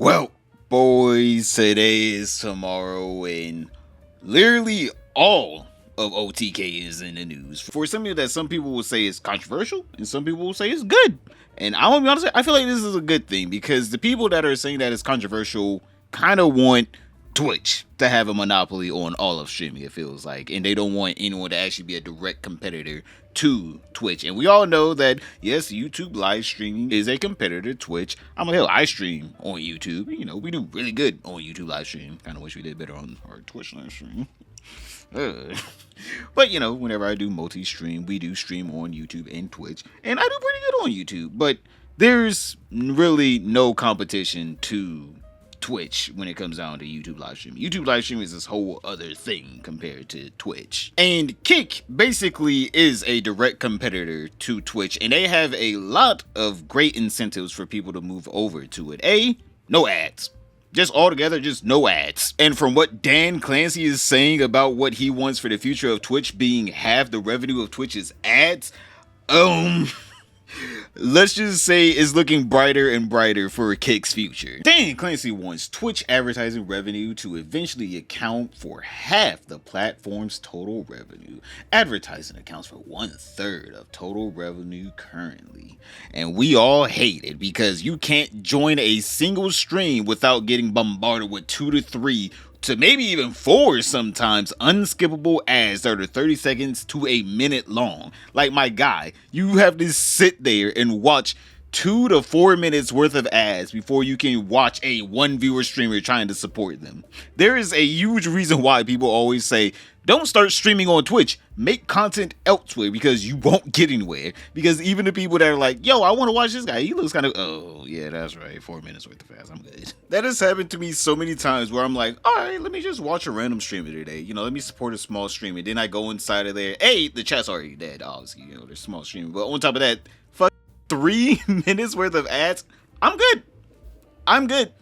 Well, boys, today is tomorrow, and literally all of OTK is in the news for something that some people will say is controversial and some people will say is good. And I want to be honest, I feel like this is a good thing because the people that are saying that it's controversial kind of want Twitch to have a monopoly on all of streaming, it feels like, and they don't want anyone to actually be a direct competitor to Twitch. And we all know that yes, YouTube live streaming is a competitor to Twitch. I stream on YouTube. You know, we do really good on YouTube live stream. Kind of wish we did better on our Twitch live stream. But you know, whenever I do multi-stream, we do stream on YouTube and Twitch, and I do pretty good on YouTube. But there's really no competition to Twitch when it comes down to YouTube live stream. YouTube live stream is this whole other thing compared to Twitch. And Kick basically is a direct competitor to Twitch, and they have a lot of great incentives for people to move over to it. No ads. Just altogether, just no ads. And from what Dan Clancy is saying about what he wants for the future of Twitch being half the revenue of Twitch's ads, let's just say it's looking brighter and brighter for Kick's future. Dan Clancy wants Twitch advertising revenue to eventually account for half the platform's total revenue. Advertising accounts for 1/3 of total revenue currently. And we all hate it because you can't join a single stream without getting bombarded with 2 to 3 to maybe even 4 sometimes unskippable ads that are 30 seconds to a minute long. Like, my guy, you have to sit there and watch 2 to 4 minutes worth of ads before you can watch a one viewer streamer trying to support them. There is a huge reason why people always say, don't start streaming on Twitch, make content elsewhere, because you won't get anywhere. Because even the people that are like, yo, I want to watch this guy, he looks kind of, oh yeah, that's right, 4 minutes worth of ads, I'm good. That has happened to me so many times where I'm like, all right, let me just watch a random streamer today, you know, let me support a small streamer. Then I go inside of there, hey, the chat's already dead, obviously, you know, there's small streamer, but on top of that, fuck 3 minutes worth of ads, I'm good.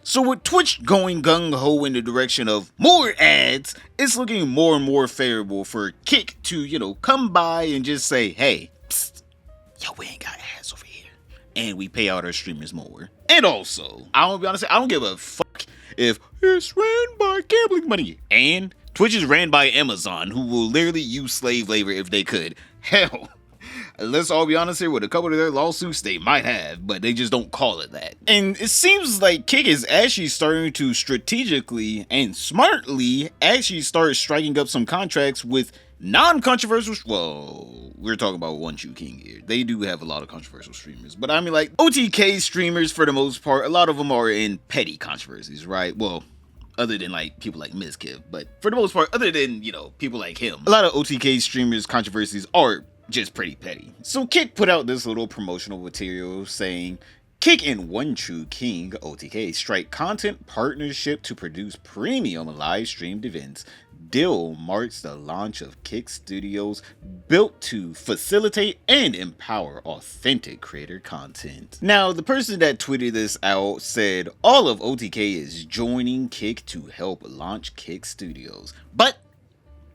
So with Twitch going gung-ho in the direction of more ads, it's looking more and more favorable for Kick to, you know, come by and just say, hey, psst, yo, we ain't got ads over here. And we pay out our streamers more. And also, I don't be honest, I don't give a fuck if it's ran by gambling money. And Twitch is ran by Amazon, who will literally use slave labor if they could. Hell, let's all be honest here, with a couple of their lawsuits they might have, but they just don't call it that. And it seems like Kick is actually starting to strategically and smartly actually start striking up some contracts with non-controversial, well, we're talking about One True King here. They do have a lot of controversial streamers, but I mean, like, OTK streamers, for the most part, a lot of them are in petty controversies, right? Well, other than like people like Mizkif, but for the most part, other than, you know, people like him, a lot of OTK streamers' controversies are just pretty petty. So Kick put out this little promotional material saying, Kick and One True King OTK strike content partnership to produce premium live streamed events. Deal marks the launch of Kick Studios, built to facilitate and empower authentic creator content. Now, the person that tweeted this out said all of OTK is joining Kick to help launch Kick Studios, but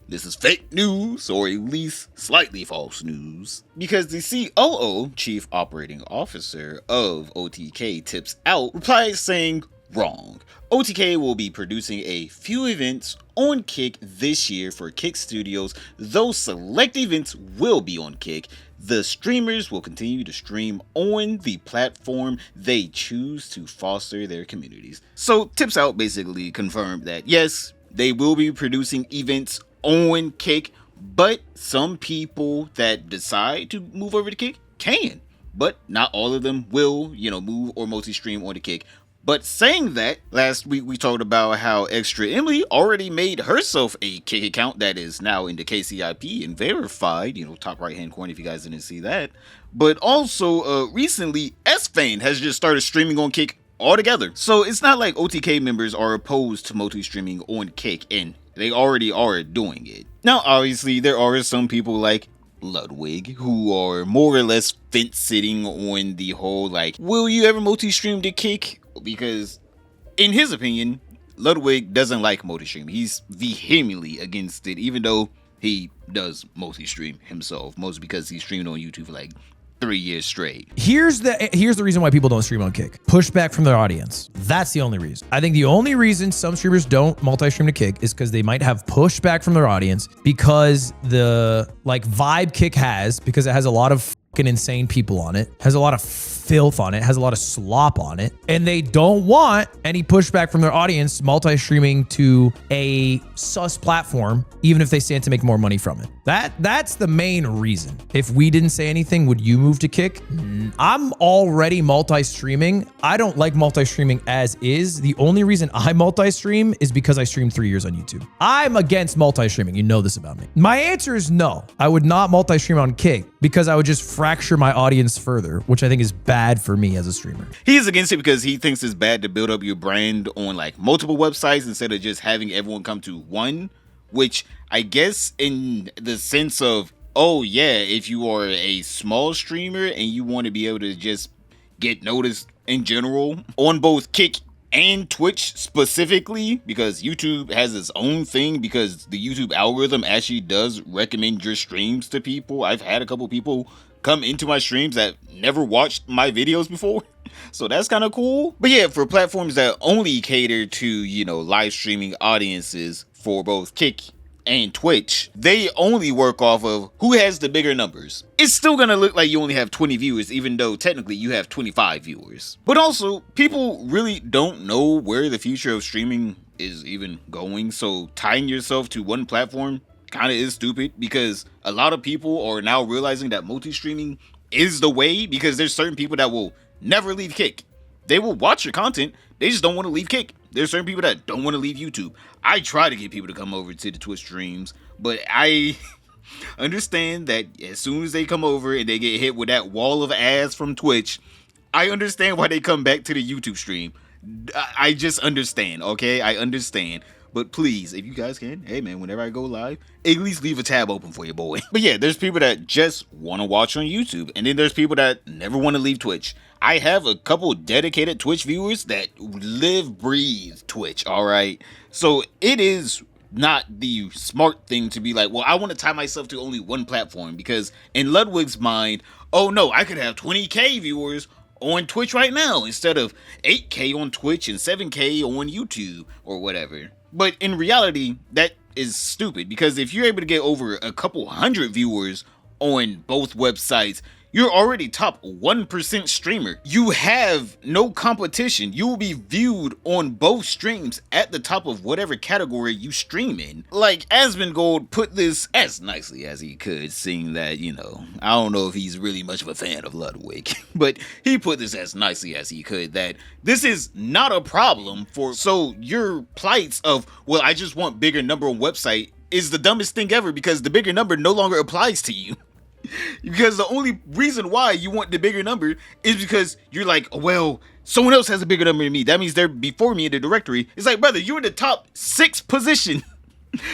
this is fake news, or at least slightly false news, because the COO, Chief Operating Officer of OTK, Tips Out, replied saying, wrong. OTK will be producing a few events on Kick this year for Kick Studios. Those select events will be on Kick. The streamers will continue to stream on the platform they choose to foster their communities. So Tips Out basically confirmed that yes, they will be producing events on Kick, but some people that decide to move over to Kick can, but not all of them will, you know, move or multi-stream on the Kick. But saying that, last week we talked about how Extra Emily already made herself a Kick account that is now in the KCIP and verified, you know, top right hand corner if you guys didn't see that. But also, recently, S-Fane has just started streaming on Kick altogether. So it's not like OTK members are opposed to multi-streaming on Kick, and they already are doing it. Now, obviously, there are some people like Ludwig who are more or less fence-sitting on the whole, like, will you ever multi-stream to Kick? Because, in his opinion, Ludwig doesn't like multi-stream. He's vehemently against it, even though he does multi-stream himself, mostly because he's streamed on YouTube for like 3 years straight. Here's the reason why people don't stream on Kick. Pushback from their audience. That's the only reason. I think the only reason some streamers don't multi-stream to Kick is because they might have pushback from their audience, because the vibe Kick has, because it has a lot of fucking insane people on it, has a lot of filth on it, has a lot of slop on it, and they don't want any pushback from their audience multi-streaming to a sus platform, even if they stand to make more money from it. That's the main reason. If we didn't say anything, would you move to Kick? I'm already multi-streaming. I don't like multi-streaming as is. The only reason I multi-stream is because I streamed 3 years on YouTube. I'm against multi-streaming. You know this about me. My answer is no. I would not multi-stream on Kick because I would just fracture my audience further, which I think is bad for me as a streamer. He's against it because he thinks it's bad to build up your brand on multiple websites instead of just having everyone come to one, which I guess in the sense of, oh yeah, if you are a small streamer and you want to be able to just get noticed in general on both Kick and Twitch specifically, because YouTube has its own thing, because the YouTube algorithm actually does recommend your streams to people. I've had a couple people come into my streams that never watched my videos before, so that's kind of cool. But yeah, for platforms that only cater to, live streaming audiences for both Kick and Twitch, they only work off of who has the bigger numbers. It's still gonna look like you only have 20 viewers, even though technically you have 25 viewers. But also, people really don't know where the future of streaming is even going, so tying yourself to one platform kind of is stupid, because a lot of people are now realizing that multi-streaming is the way, because there's certain people that will never leave Kick. They will watch your content, they just don't want to leave Kick. There's certain people that don't want to leave YouTube. I try to get people to come over to the Twitch streams, but I understand that as soon as they come over and they get hit with that wall of ads from Twitch, I understand why they come back to the YouTube stream. I just understand, okay? I understand. But please, if you guys can, hey man, whenever I go live, at least leave a tab open for your boy. But yeah, there's people that just want to watch on YouTube, and then there's people that never want to leave Twitch. I have a couple dedicated Twitch viewers that live, breathe Twitch, alright? So it is not the smart thing to be like, well, I want to tie myself to only one platform, because in Ludwig's mind, oh no, I could have 20k viewers on Twitch right now instead of 8k on Twitch and 7k on YouTube or whatever. But in reality, that is stupid, because if you're able to get over a couple hundred viewers on both websites, you're already top 1% streamer. You have no competition. You will be viewed on both streams at the top of whatever category you stream in. Like, Asmongold put this as nicely as he could, seeing that, I don't know if he's really much of a fan of Ludwig, but he put this as nicely as he could, that this is not a problem so your plights of, well, I just want bigger number on website is the dumbest thing ever, because the bigger number no longer applies to you. Because the only reason why you want the bigger number is because you're like, well, someone else has a bigger number than me. That means they're before me in the directory. It's like, brother, you're in the top 6 position.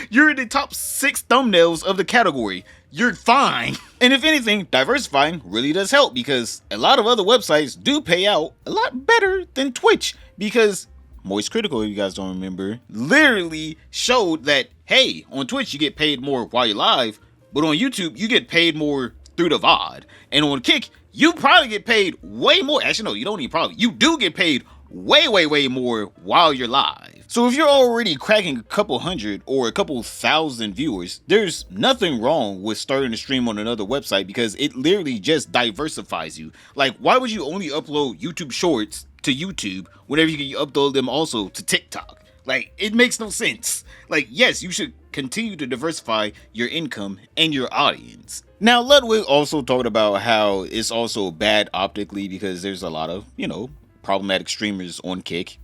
You're in the top 6 thumbnails of the category. You're fine. And if anything, diversifying really does help, because a lot of other websites do pay out a lot better than Twitch, because Moist Critical, if you guys don't remember, literally showed that, hey, on Twitch you get paid more while you're live, but on YouTube, you get paid more through the VOD. And on Kick, you probably get paid way more. Actually, no, you don't even probably. You do get paid way, way, way more while you're live. So if you're already cracking a couple hundred or a couple thousand viewers, there's nothing wrong with starting to stream on another website, because it literally just diversifies you. Like, why would you only upload YouTube Shorts to YouTube whenever you can upload them also to TikTok? Like, it makes no sense. Like, yes, you should continue to diversify your income and your audience. Now, Ludwig also talked about how it's also bad optically, because there's a lot of, problematic streamers on Kick.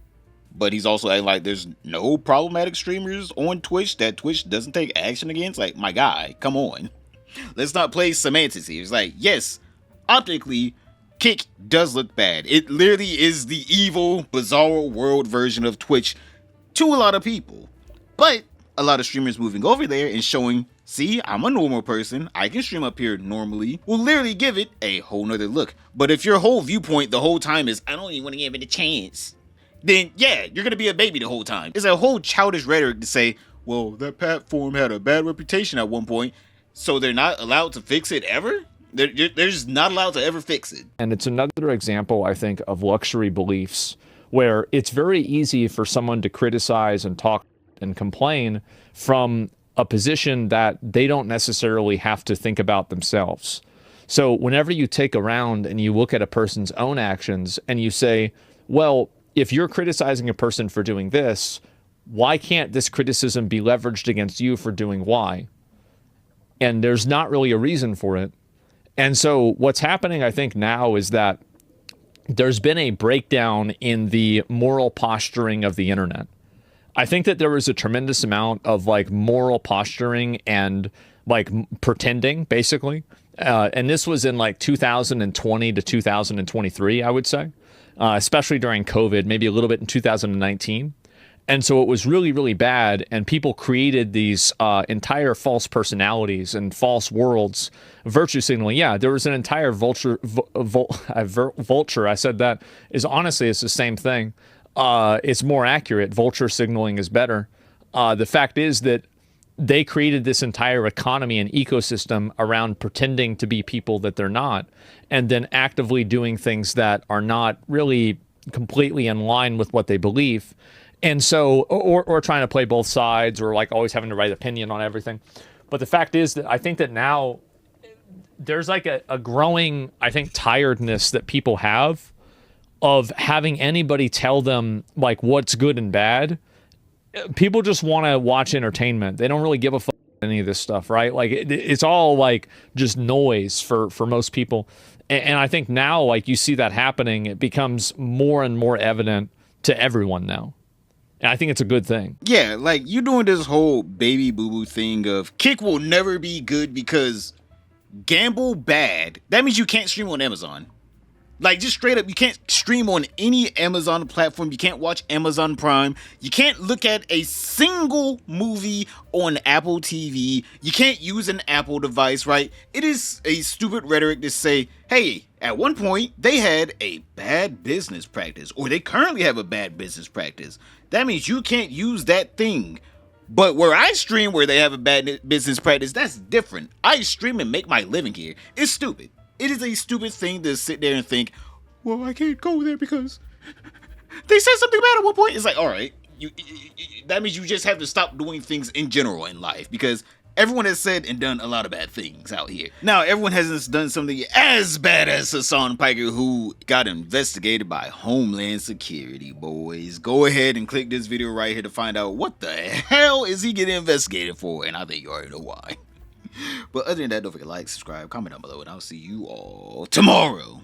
But he's also acting like there's no problematic streamers on Twitch that Twitch doesn't take action against. Like, my guy, come on. Let's not play semantics here. It's like, yes, optically, Kick does look bad. It literally is the evil, bizarre world version of Twitch to a lot of people. But a lot of streamers moving over there and showing, see, I'm a normal person, I can stream up here normally, will literally give it a whole nother look. But if your whole viewpoint the whole time is, I don't even want to give it a chance, then yeah, you're going to be a baby the whole time. It's a whole childish rhetoric to say, well, that platform had a bad reputation at one point, so they're not allowed to fix it ever? They're just not allowed to ever fix it. And it's another example, I think, of luxury beliefs where it's very easy for someone to criticize and talk and complain from a position that they don't necessarily have to think about themselves. So whenever you take a round and you look at a person's own actions and you say, well, if you're criticizing a person for doing this, why can't this criticism be leveraged against you for doing Y? And there's not really a reason for it. And so what's happening, I think, now is that there's been a breakdown in the moral posturing of the internet. I think that there was a tremendous amount of like moral posturing and like pretending, basically. And this was in like 2020 to 2023, I would say, especially during COVID, maybe a little bit in 2019. And so it was really, really bad. And people created these entire false personalities and false worlds, virtue signaling. Yeah, there was an entire vulture. I said that is honestly, it's the same thing. It's more accurate. Vulture signaling is better. The fact is that they created this entire economy and ecosystem around pretending to be people that they're not, and then actively doing things that are not really completely in line with what they believe. And so, or trying to play both sides, or like always having the right opinion on everything. But the fact is that I think that now there's like a growing, I think, tiredness that people have of having anybody tell them like what's good and bad. People just want to watch entertainment. They don't really give a fuck about any of this stuff, right? Like it's all like just noise for most people. And I think now, like you see that happening, it becomes more and more evident to everyone now. And I think it's a good thing. Yeah, like you doing this whole baby boo-boo thing of Kick will never be good because gamble bad. That means you can't stream on Amazon. Like, just straight up, you can't stream on any Amazon platform. You can't watch Amazon Prime. You can't look at a single movie on Apple TV. You can't use an Apple device, right? It is a stupid rhetoric to say, hey, at one point, they had a bad business practice, or they currently have a bad business practice. That means you can't use that thing. But where I stream where they have a bad business practice, that's different. I stream and make my living here. It's stupid. It is a stupid thing to sit there and think, well, I can't go there because they said something bad at one point. It's like, all right, that means you just have to stop doing things in general in life because everyone has said and done a lot of bad things out here. Now, everyone hasn't done something as bad as Hassan Piker, who got investigated by Homeland Security, boys. Go ahead and click this video right here to find out what the hell is he getting investigated for, and I think you already know why. But other than that, don't forget to like, subscribe, comment down below, and I'll see you all tomorrow.